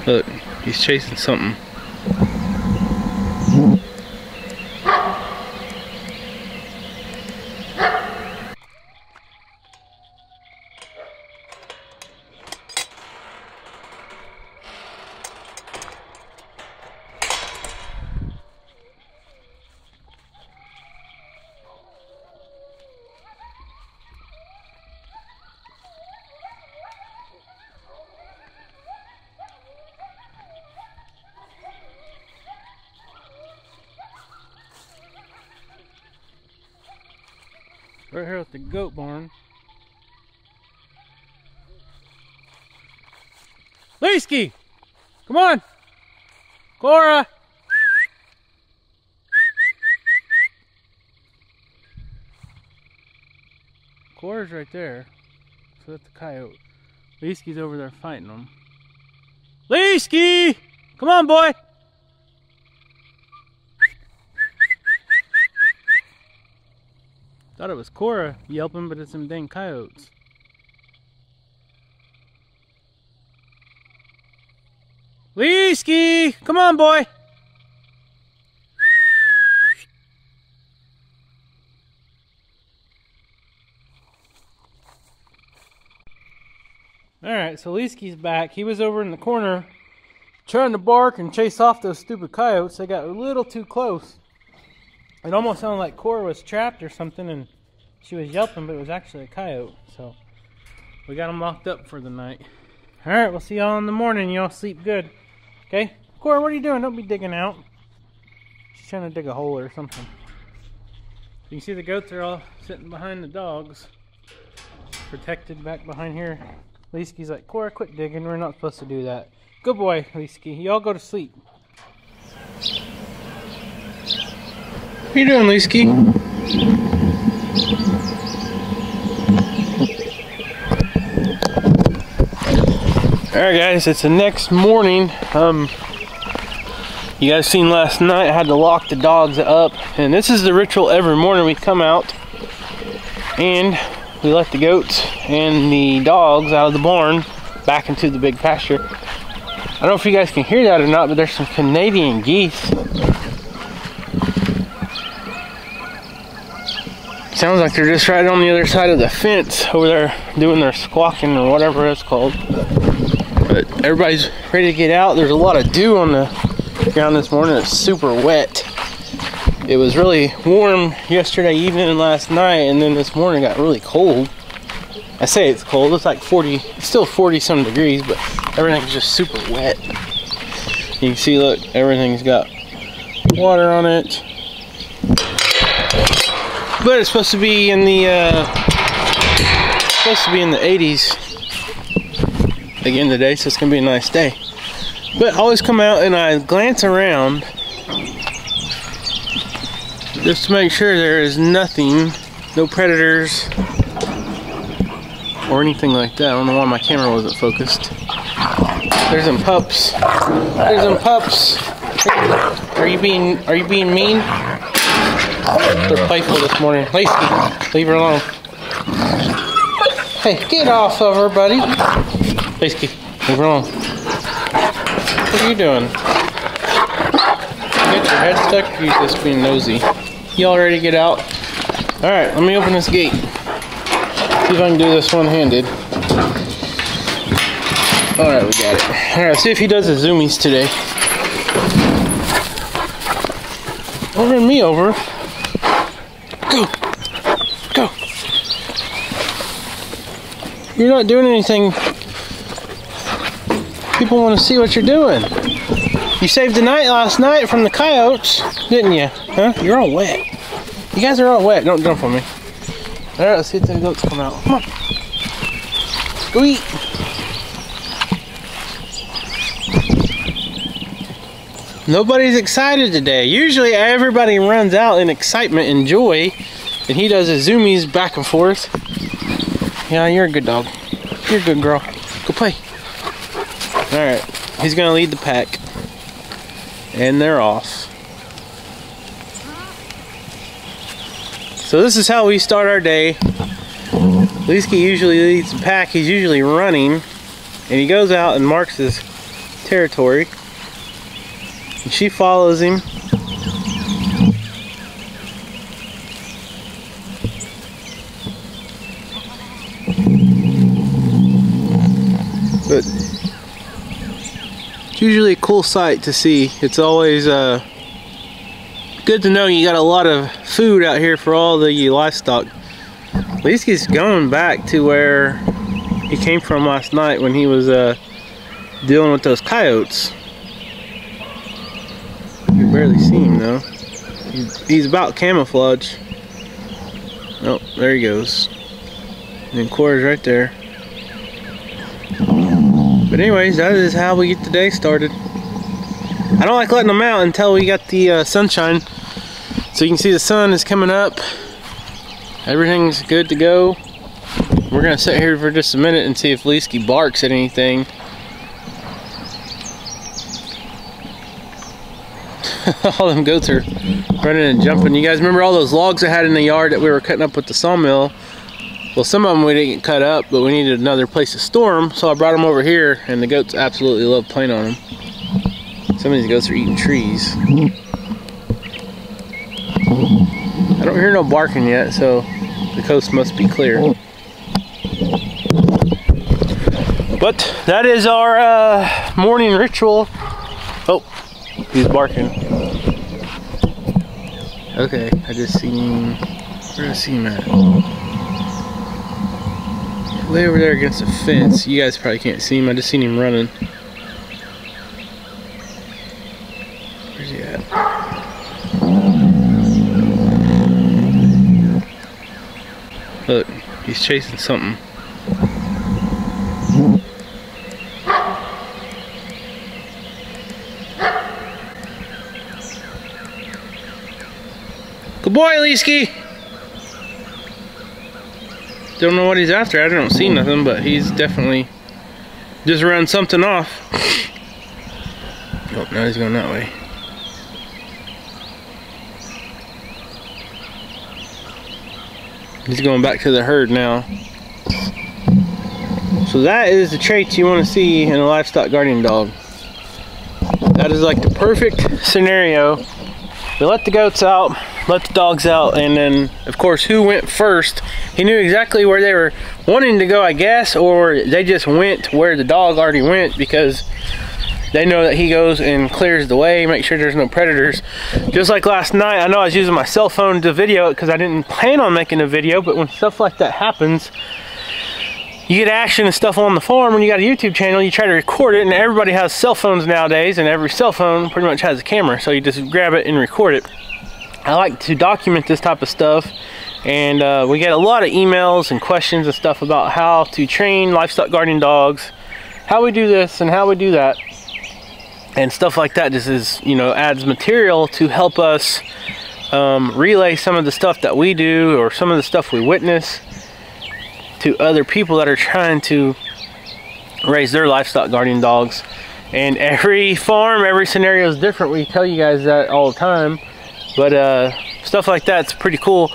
Look, he's chasing something. Right here at the goat barn. Leesky! Come on! Cora! Cora's right there. So that's the coyote. Leesky's over there fighting them. Leesky! Come on, boy! Thought it was Cora yelping, but it's some dang coyotes. Leesky! Come on, boy! Alright, so Leesky's back. He was over in the corner trying to bark and chase off those stupid coyotes. They got a little too close. It almost sounded like Cora was trapped or something and she was yelping, but it was actually a coyote. So we got them locked up for the night. Alright, we'll see y'all in the morning. Y'all sleep good. Okay? Cora, what are you doing? Don't be digging out. She's trying to dig a hole or something. You can see the goats are all sitting behind the dogs. Protected back behind here. Leesky's like, Cora, quit digging. We're not supposed to do that. Good boy, Leesky. Y'all go to sleep. What are you doing, Leesky? Alright guys, it's the next morning. You guys seen last night I had to lock the dogs up, and this is the ritual every morning. We come out and we let the goats and the dogs out of the barn back into the big pasture. I don't know if you guys can hear that or not, but there's some Canadian geese. Sounds like they're just right on the other side of the fence over there doing their squawking or whatever it's called. But everybody's ready to get out. There's a lot of dew on the ground this morning. It's super wet. It was really warm yesterday evening and last night, and then this morning it got really cold. I say it's cold, it's like 40, it's still 40 some degrees, but everything's just super wet. You can see, look, everything's got water on it. But it's supposed to be in the 80s again today, so it's gonna be a nice day. But I always come out and I glance around just to make sure there is nothing, no predators or anything like that. I don't know why my camera wasn't focused. There's them pups. There's them pups. Are you being mean? They're playful this morning. Leesky, leave her alone. Hey, get off of her, buddy. Leesky, leave her alone. What are you doing? You got your head stuck, or you just being nosy? Y'all ready to get out? Alright, let me open this gate. See if I can do this one-handed. Alright, we got it. Alright, see if he does the zoomies today. Don't run me over. Go! Go! You're not doing anything. People want to see what you're doing. You saved the night last night from the coyotes, didn't you? Huh? You're all wet. You guys are all wet. Don't jump on me. Alright, let's see if the goats come out. Come on. Go eat. Nobody's excited today. Usually everybody runs out in excitement and joy, and he does his zoomies back and forth. Yeah, you're a good dog. You're a good girl. Go play. Alright, he's gonna lead the pack. And they're off. So this is how we start our day. Leesky usually leads the pack. He's usually running, and he goes out and marks his territory. And she follows him. But it's usually a cool sight to see. It's always good to know you got a lot of food out here for all the livestock. At least he's going back to where he came from last night when he was dealing with those coyotes. You can barely see him though. He's about camouflage. Oh, there he goes. And then Cora's right there. But anyways, that is how we get the day started. I don't like letting them out until we got the sunshine. So you can see the sun is coming up. Everything's good to go. We're gonna sit here for just a minute and see if Leesky barks at anything. All them goats are running and jumping. You guys remember all those logs I had in the yard that we were cutting up with the sawmill? Well, some of them we didn't get cut up, but we needed another place to store them, so I brought them over here, and the goats absolutely love playing on them. Some of these goats are eating trees. I don't hear no barking yet, so the coast must be clear. But that is our morning ritual. Oh, he's barking. Okay, I just seen him. Where did I see him at? Way over there against the fence. You guys probably can't see him. I just seen him running. Where's he at? Look, he's chasing something. Good boy, Leesky! Don't know what he's after. I don't see nothing, but he's definitely just run something off. Oh, now he's going that way. He's going back to the herd now. So that is the traits you want to see in a livestock guardian dog. That is like the perfect scenario. We let the goats out, let the dogs out, and then of course who went first, he knew exactly where they were wanting to go, I guess, or they just went where the dog already went because they know that he goes and clears the way, make sure there's no predators. Just like last night, I know I was using my cell phone to video it because I didn't plan on making a video, but when stuff like that happens, you get action and stuff on the farm. When you got a YouTube channel, you try to record it, and everybody has cell phones nowadays, and every cell phone pretty much has a camera, so you just grab it and record it. I like to document this type of stuff, and we get a lot of emails and questions and stuff about how to train livestock guardian dogs, how we do this and how we do that, and stuff like that. Just is, you know, adds material to help us relay some of the stuff that we do or some of the stuff we witness to other people that are trying to raise their livestock guardian dogs. And every farm, every scenario is different. We tell you guys that all the time, but stuff like that's pretty cool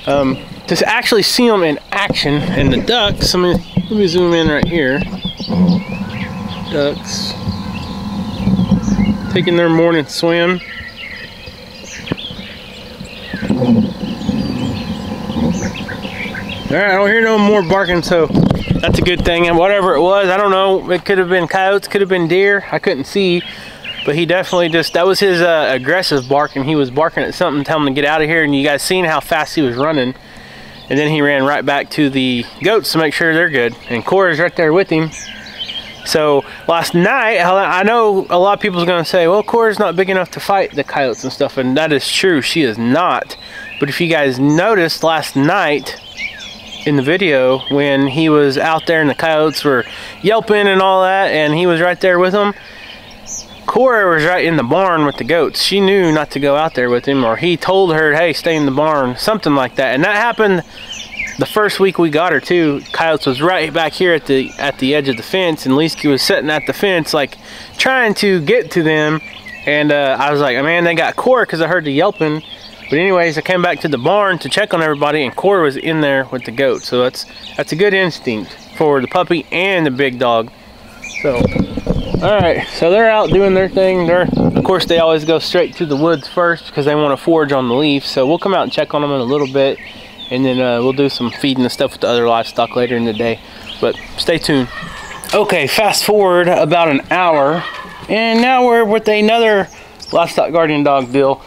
to actually see them in action. And the ducks, let me zoom in right here. Ducks taking their morning swim. Alright, I don't hear no more barking, so that's a good thing. And whatever it was, I don't know, it could have been coyotes, could have been deer, I couldn't see. But he definitely just, that was his aggressive bark, and he was barking at something, telling him to get out of here. And you guys seen how fast he was running. And then he ran right back to the goats to make sure they're good. And Cora's right there with him. So last night, I know a lot of people's gonna say, well, Cora's not big enough to fight the coyotes and stuff, and that is true, she is not. But if you guys noticed last night in the video, when he was out there and the coyotes were yelping and all that, and he was right there with them, Cora was right in the barn with the goats. She knew not to go out there with him, or he told her, hey, stay in the barn, something like that. And that happened the first week we got her too. Coyotes was right back here at the edge of the fence, and Leesky was sitting at the fence like trying to get to them. And I was like, man, they got Cora, because I heard the yelping. But anyways, I came back to the barn to check on everybody, and Cora was in there with the goat. So that's a good instinct for the puppy and the big dog. So Alright, so they're out doing their thing. Of course, they always go straight to the woods first because they want to forage on the leaf. So we'll come out and check on them in a little bit, and then we'll do some feeding and stuff with the other livestock later in the day. But stay tuned. Okay, fast forward about an hour, and now we're with another livestock guardian dog deal.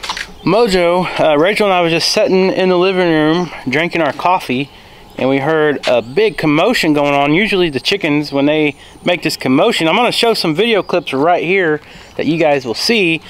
Mojo, Rachel and I was just sitting in the living room drinking our coffee, and we heard a big commotion going on. Usually the chickens, when they make this commotion, I'm going to show some video clips right here that you guys will see.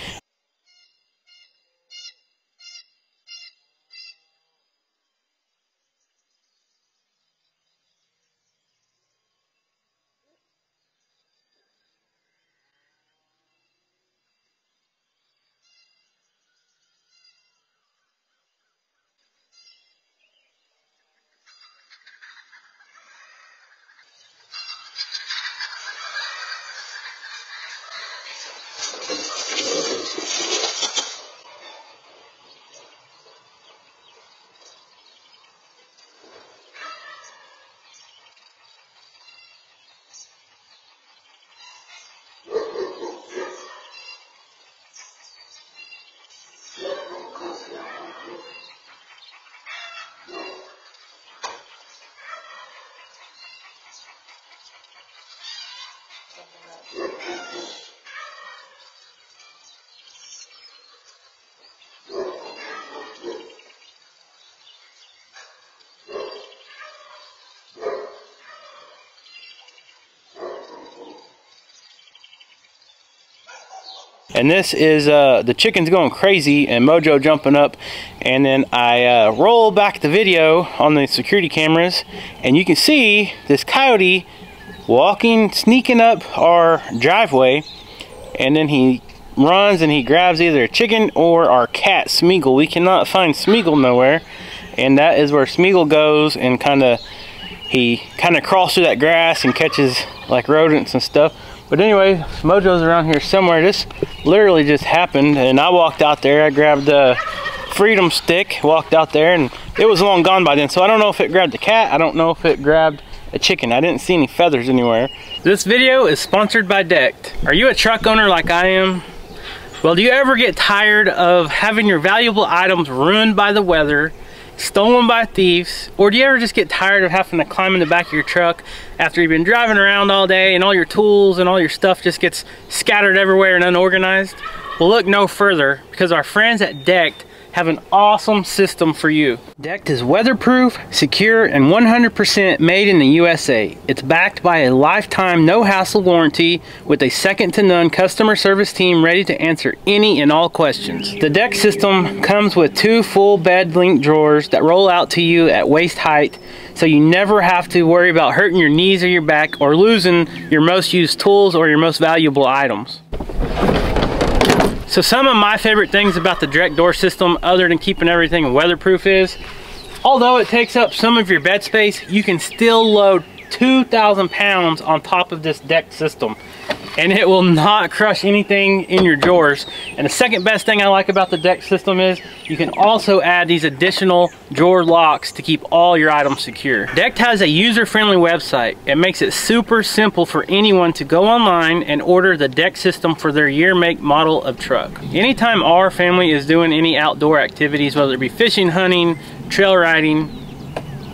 And this is the chickens going crazy and Mojo jumping up, and then I roll back the video on the security cameras, and you can see this coyote walking, sneaking up our driveway, and then he runs and he grabs either a chicken or our cat Smeagol. We cannot find Smeagol nowhere, and that is where Smeagol goes, and he kind of crawls through that grass and catches like rodents and stuff. But anyway, Mojo's around here somewhere. This literally just happened, and I walked out there. I grabbed a freedom stick, walked out there, and it was long gone by then. So I don't know if it grabbed the cat. I don't know if it grabbed a chicken. I didn't see any feathers anywhere. This video is sponsored by Decked. Are you a truck owner like I am? Well, do you ever get tired of having your valuable items ruined by the weather, stolen by thieves, or do you ever just get tired of having to climb in the back of your truck after you've been driving around all day and all your tools and all your stuff just gets scattered everywhere and unorganized? Well, look no further, because our friends at Decked have an awesome system for you. Decked is weatherproof, secure, and 100% made in the USA. It's backed by a lifetime no-hassle warranty with a second-to-none customer service team ready to answer any and all questions. The Decked system comes with 2 full bed link drawers that roll out to you at waist height, so you never have to worry about hurting your knees or your back or losing your most used tools or your most valuable items. So some of my favorite things about the direct door system, other than keeping everything weatherproof, is although it takes up some of your bed space, you can still load 2,000 pounds on top of this Decked system, and it will not crush anything in your drawers. And the second best thing I like about the Decked system is you can also add these additional drawer locks to keep all your items secure. Decked has a user-friendly website. It makes it super simple for anyone to go online and order the Decked system for their year, make, model of truck. Anytime our family is doing any outdoor activities, whether it be fishing, hunting, trail riding,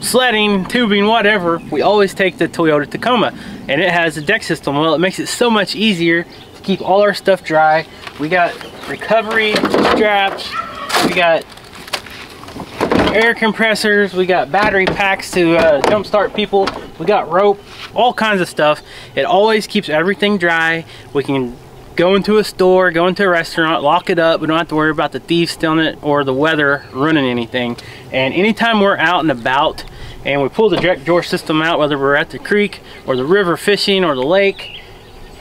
sledding, tubing, whatever, we always take the Toyota Tacoma, and it has a Decked system. Well, it makes it so much easier to keep all our stuff dry. We got recovery straps, we got air compressors, we got battery packs to jump start people, we got rope, all kinds of stuff. It always keeps everything dry. We can go into a store, go into a restaurant, lock it up. We don't have to worry about the thieves stealing it or the weather ruining anything. And anytime we're out and about and we pull the direct door system out, whether we're at the creek or the river fishing or the lake,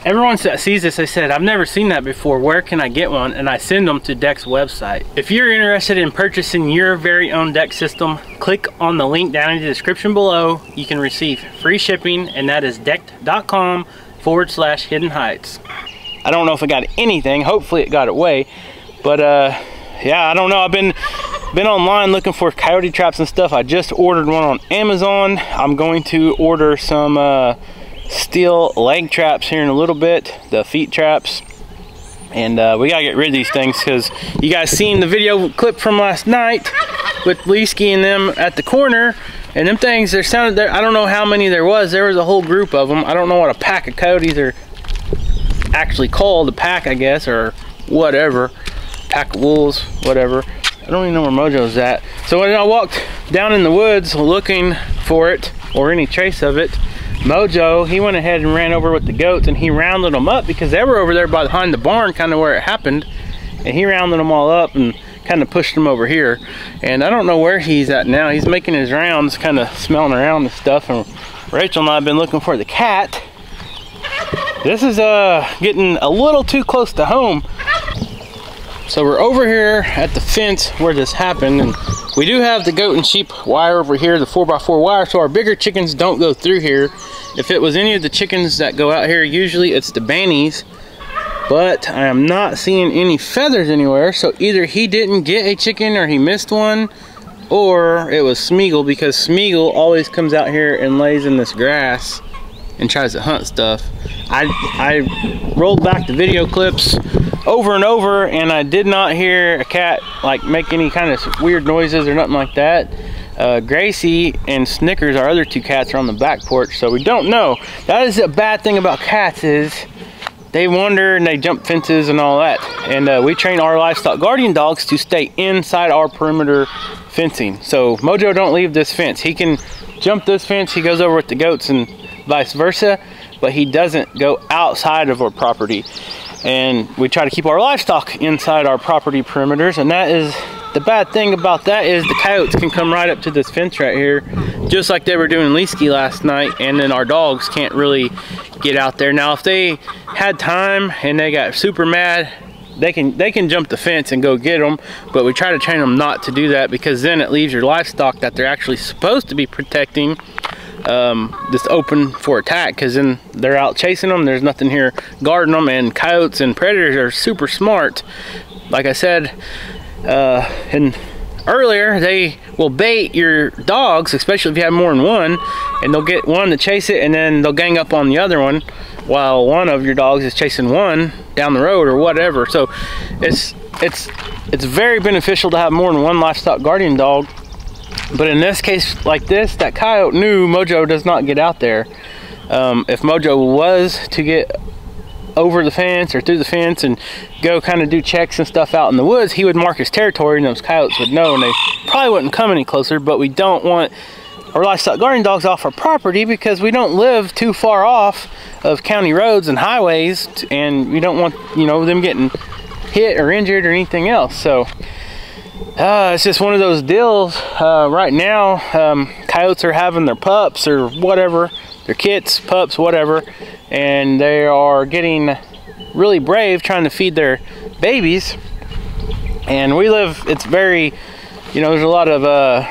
everyone that sees this, they said, I've never seen that before, where can I get one? And I send them to Decked's website. If you're interested in purchasing your very own Decked system, click on the link down in the description below. You can receive free shipping, and that is decked.com/hidden heights. I don't know if it got anything. Hopefully it got away. But yeah, I don't know. I've been online looking for coyote traps and stuff. I just ordered one on Amazon. I'm going to order some steel leg traps here in a little bit, the feet traps. And we gotta get rid of these things because you guys seen the video clip from last night with Leesky and them at the corner, and them things, there sounded there. I don't know how many there was. There was a whole group of them. I don't know what a pack of coyotes are actually called, a pack, I guess, or whatever, pack of wolves, whatever. I don't even know where Mojo's at. So when I walked down in the woods looking for it or any trace of it, Mojo, he went ahead and ran over with the goats, and he rounded them up because they were over there behind the barn, kind of where it happened, and he rounded them all up and kind of pushed them over here. And I don't know where he's at now. He's making his rounds, kind of smelling around and stuff, and Rachel and I have been looking for the cat. This is getting a little too close to home. So we're over here at the fence where this happened, and we do have the goat and sheep wire over here, the 4x4 wire, so our bigger chickens don't go through here. If it was any of the chickens that go out here, usually it's the bannies, but I am not seeing any feathers anywhere, so either he didn't get a chicken or he missed one, or it was Smeagol, because Smeagol always comes out here and lays in this grass and tries to hunt stuff. I rolled back the video clips over and over, and I did not hear a cat like make any kind of weird noises or nothing like that. Gracie and Snickers, our other two cats, are on the back porch, so we don't know. That is a bad thing about cats, is they wander and they jump fences and all that. And we train our livestock guardian dogs to stay inside our perimeter fencing. So Mojo don't leave this fence. He can jump this fence, he goes over with the goats and vice versa, but he doesn't go outside of our property. And we try to keep our livestock inside our property perimeters, and that is the bad thing about that, is the coyotes can come right up to this fence right here, just like they were doing Leesky last night, and then our dogs can't really get out there. Now if they had time and they got super mad, they can jump the fence and go get them, but we try to train them not to do that, because then it leaves your livestock that they're actually supposed to be protecting just open for attack, because then they're out chasing them, there's nothing here guarding them. And coyotes and predators are super smart. Like I said and earlier, they will bait your dogs, especially if you have more than one, and they'll get one to chase it, and then they'll gang up on the other one while one of your dogs is chasing one down the road or whatever. So it's very beneficial to have more than one livestock guardian dog. But in this case like this, that coyote knew Mojo does not get out there. If Mojo was to get over the fence or through the fence and go kind of do checks and stuff out in the woods, he would mark his territory, and those coyotes would know, and they probably wouldn't come any closer. But we don't want our livestock guardian dogs off our property, because we don't live too far off of county roads and highways, and we don't want, you know, them getting hit or injured or anything else. So it's just one of those deals. Right now, coyotes are having their pups or whatever, their kits, pups, whatever, and they are getting really brave trying to feed their babies. And we live, it's very, you know, there's a lot of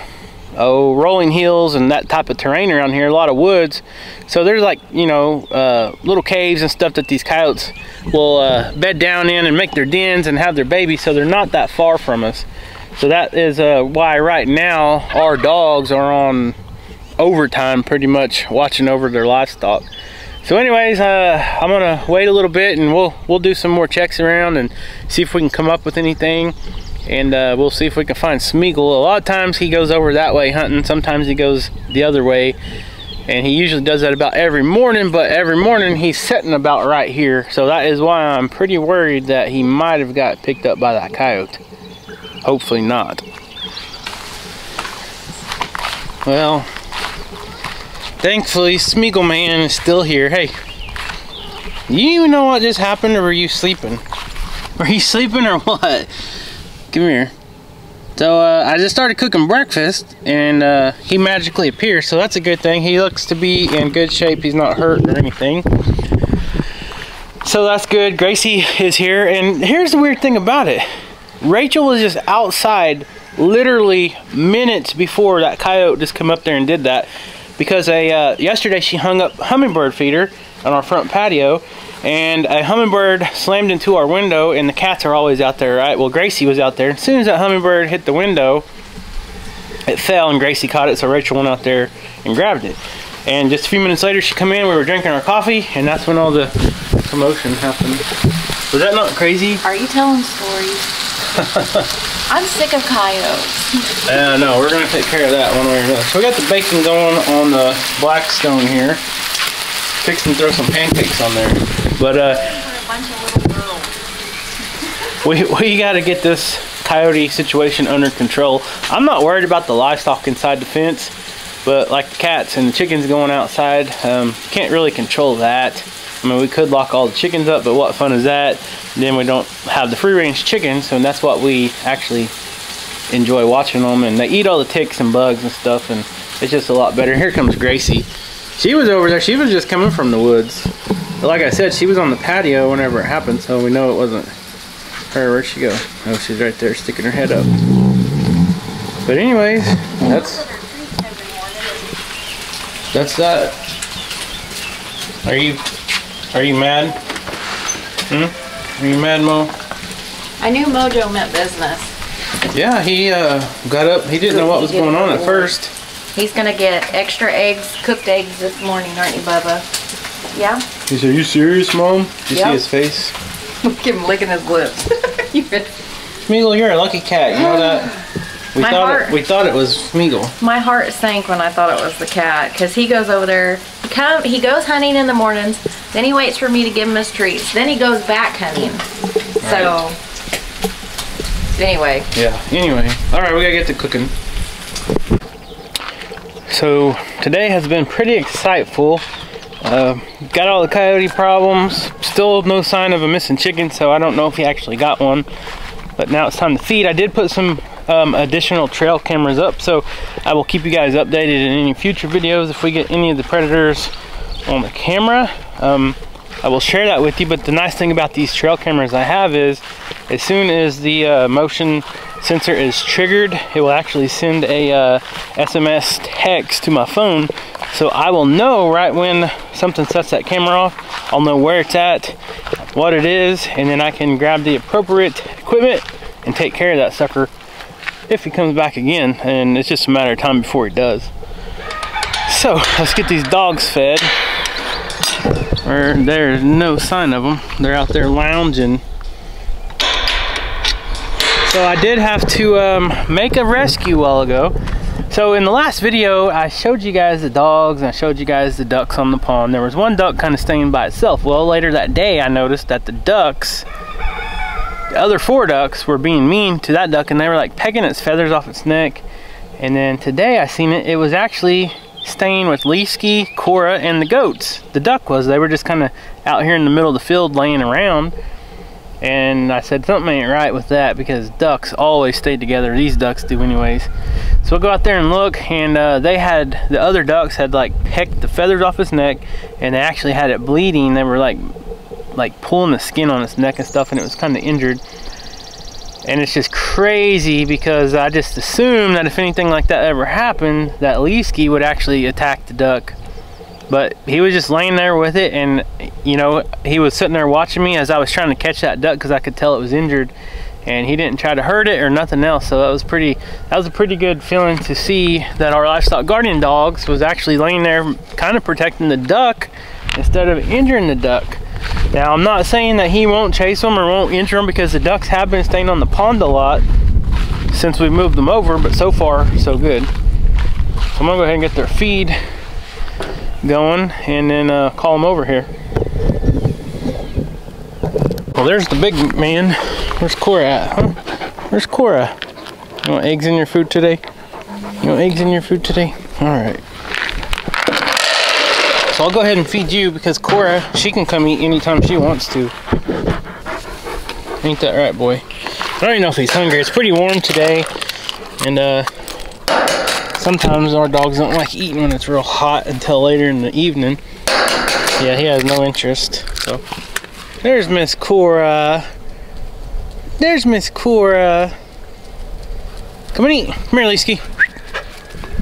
rolling hills and that type of terrain around here, a lot of woods. So there's like, you know, little caves and stuff that these coyotes will bed down in and make their dens and have their babies, so they're not that far from us. So that is why right now our dogs are on overtime, pretty much watching over their livestock. So anyways, I'm gonna wait a little bit, and we'll do some more checks around and see if we can come up with anything. And we'll see if we can find Smeagol. A lot of times he goes over that way hunting, sometimes he goes the other way, and he usually does that about every morning, but every morning he's sitting about right here. So that is why I'm pretty worried that he might have got picked up by that coyote. Hopefully not. Well, thankfully Smeagol man is still here. Hey, you know what just happened, or were you sleeping? Were you sleeping or what? Come here. So I just started cooking breakfast, and he magically appears, so that's a good thing. He looks to be in good shape. He's not hurt or anything, so that's good. Gracie is here, and here's the weird thing about it. Rachel was just outside literally minutes before that coyote just come up there and did that, because yesterday she hung up hummingbird feeder on our front patio, and a hummingbird slammed into our window, and the cats are always out there, right? Well, Gracie was out there. As soon as that hummingbird hit the window, it fell, and Gracie caught it, so Rachel went out there and grabbed it. And just a few minutes later, she come in, we were drinking our coffee, and that's when all the commotion happened. Was that not crazy? Are you telling stories? I'm sick of coyotes. No, we're gonna take care of that one way or another. So we got the bacon going on the Blackstone here. Fixing to throw some pancakes on there. But we gotta get this coyote situation under control. I'm not worried about the livestock inside the fence, but like the cats and the chickens going outside, can't really control that. I mean, we could lock all the chickens up, but what fun is that? Then we don't have the free-range chickens, and that's what we actually enjoy watching them. And they eat all the ticks and bugs and stuff, and it's just a lot better. Here comes Gracie. She was over there. She was just coming from the woods. But like I said, she was on the patio whenever it happened, so we know it wasn't her. Where'd she go? Oh, she's right there sticking her head up. But anyways, that's that. Are you mad? Are you mad, Mo? I knew Mojo meant business. Yeah, he got up. He didn't know what was going on at first. He's gonna get extra eggs, cooked eggs this morning, aren't you, Bubba? Yeah? He said, "Are you serious, Mom?" Did you see his face? Look at him licking his lips. Smeagol, you're a lucky cat. You know that? We thought it was Smeagol. My heart sank when I thought it was the cat, because he goes over there. He goes hunting in the mornings, then he waits for me to give him his treats, then he goes back hunting. So, anyway. Yeah, anyway. Alright, we gotta get to cooking. So, today has been pretty exciteful. Got all the coyote problems. Still no sign of a missing chicken, so I don't know if he actually got one. But now it's time to feed. I did put some additional trail cameras up, so I will keep you guys updated in any future videos if we get any of the predators on the camera. I will share that with you, but the nice thing about these trail cameras I have is as soon as the motion sensor is triggered, it will actually send a SMS text to my phone, so I will know right when something sets that camera off. I'll know where it's at, what it is, and then I can grab the appropriate equipment and take care of that sucker if he comes back again, and it's just a matter of time before he does. So let's get these dogs fed. There's no sign of them. They're out there lounging. So I did have to make a rescue a while ago. So in the last video, I showed you guys the dogs and I showed you guys the ducks on the pond. There was one duck kind of staying by itself. Well, later that day, I noticed that the other 4 ducks were being mean to that duck, and they were like pecking its feathers off its neck. And then today I seen it was actually staying with Leesky, Cora, and the goats. The duck was. They were just kind of out here in the middle of the field laying around. And I said, something ain't right with that, because ducks always stay together. These ducks do anyways. So we'll go out there and look, and the other ducks had like pecked the feathers off his neck, and they actually had it bleeding. They were like pulling the skin on its neck and stuff, and it was kind of injured. And it's just crazy, because I just assumed that if anything like that ever happened, that Leesky would actually attack the duck. But he was just laying there with it, and you know, he was sitting there watching me as I was trying to catch that duck, because I could tell it was injured, and he didn't try to hurt it or nothing else. So that was a pretty good feeling to see that our livestock guardian dogs was actually laying there kind of protecting the duck instead of injuring the duck. Now, I'm not saying that he won't chase them or won't injure them, because the ducks have been staying on the pond a lot since we moved them over, but so far so good. So I'm gonna go ahead and get their feed going, and then call them over here. Well, there's the big man. Where's Cora at, huh? Where's Cora? You want eggs in your food today? You want eggs in your food today? All right. So I'll go ahead and feed you, because Cora, she can come eat anytime she wants to. Ain't that right, boy? I don't even know if he's hungry. It's pretty warm today, and sometimes our dogs don't like eating when it's real hot until later in the evening. Yeah, he has no interest. So there's Miss Cora. There's Miss Cora. Come and eat. Come here, Leesky.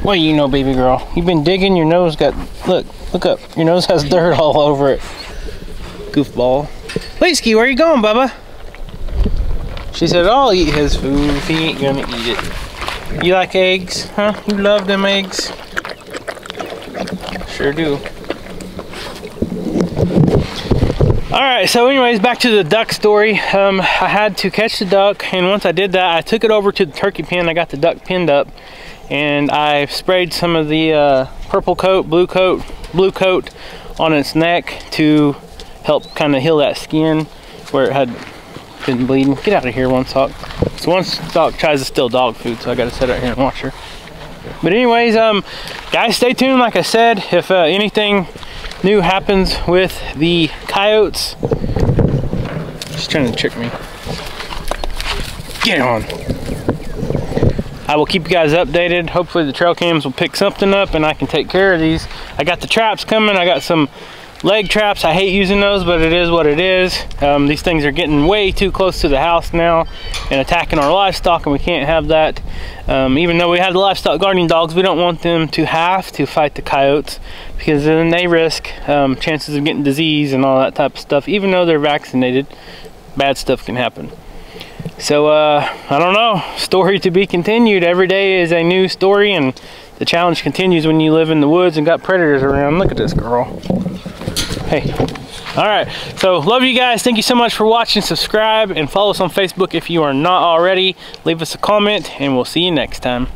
What do you know, baby girl? You've been digging. Your nose got, look up. Your nose has dirt all over it. Goofball. Leesky, where are you going, Bubba? She said, I'll eat his food if he ain't gonna eat it. You like eggs, huh? You love them eggs? Sure do. Alright, so anyways, back to the duck story. I had to catch the duck, and once I did that, I took it over to the turkey pen. I got the duck pinned up, and I sprayed some of the purple coat, blue coat on its neck to help kind of heal that skin where it had been bleeding. Get out of here, one sock. So one sock tries to steal dog food, so I gotta sit out here and watch her. But anyways, guys, stay tuned. Like I said, if anything new happens with the coyotes. She's trying to trick me. Get on. I will keep you guys updated. Hopefully the trail cams will pick something up and I can take care of these. I got the traps coming. I got some leg traps. I hate using those, but it is what it is. These things are getting way too close to the house now and attacking our livestock, and we can't have that. Even though we have the livestock guarding dogs, we don't want them to have to fight the coyotes, because then they risk chances of getting disease and all that type of stuff. Even though they're vaccinated, bad stuff can happen. So I don't know, story to be continued. Every day is a new story, and the challenge continues when you live in the woods and got predators around. Look at this girl. Hey. All right, so love you guys. Thank you so much for watching. Subscribe and follow us on Facebook if you are not already. Leave us a comment, and we'll see you next time.